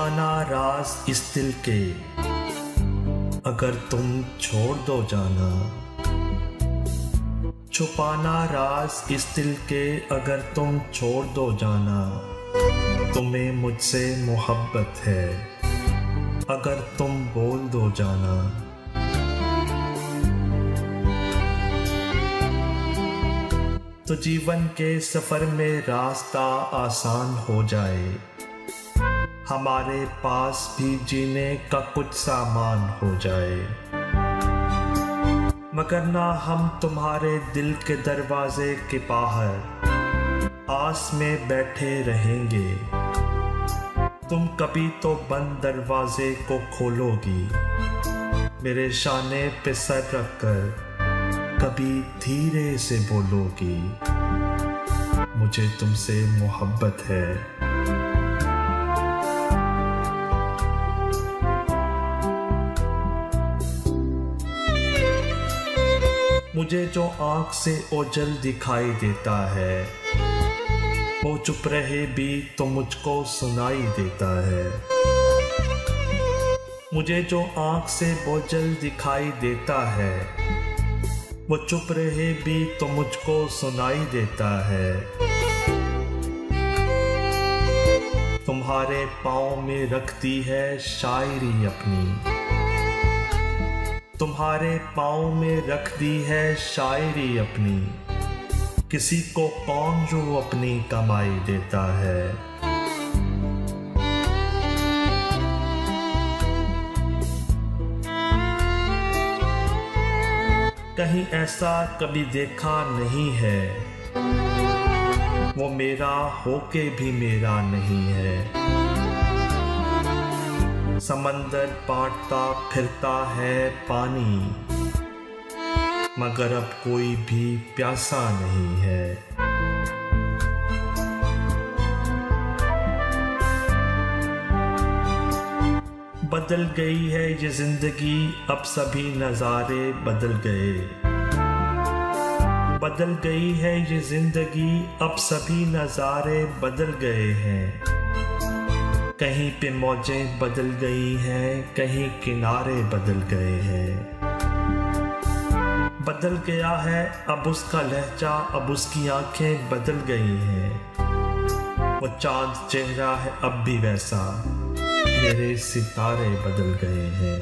छुपाना राज इस दिल के, अगर तुम छोड़ दो जाना। छुपाना राज इस दिल के, अगर तुम छोड़ दो जाना। तुम्हें मुझसे मोहब्बत है, अगर तुम बोल दो जाना। तो जीवन के सफर में रास्ता आसान हो जाए, हमारे पास भी जीने का कुछ सामान हो जाए। मगर ना हम तुम्हारे दिल के दरवाजे के बाहर आस में बैठे रहेंगे। तुम कभी तो बंद दरवाजे को खोलोगी, मेरे शाने पे सर रखकर कभी धीरे से बोलोगी, मुझे तुमसे मोहब्बत है। मुझे जो आँख से ओझल दिखाई देता है, वो चुप रहे भी तो मुझको सुनाई देता है। मुझे जो आँख से बोझल दिखाई देता है, वो चुप रहे भी तो मुझको सुनाई देता है। तुम्हारे पाँव में रखती है शायरी अपनी, तुम्हारे पाँव में रख दी है शायरी अपनी। किसी को कौन जो अपनी कमाई देता है। कहीं ऐसा कभी देखा नहीं है, वो मेरा होके भी मेरा नहीं है। समंदर बांटता फिरता है पानी, मगर अब कोई भी प्यासा नहीं है। बदल गई है ये जिंदगी, अब सभी नज़ारे बदल गए। बदल गई है ये जिंदगी, अब सभी नज़ारे बदल गए हैं। कहीं पे मौजें बदल गई हैं, कहीं किनारे बदल गए हैं। बदल गया है अब उसका लहजा, अब उसकी आंखें बदल गई हैं। वो चांद चेहरा है अब भी वैसा, मेरे सितारे बदल गए हैं।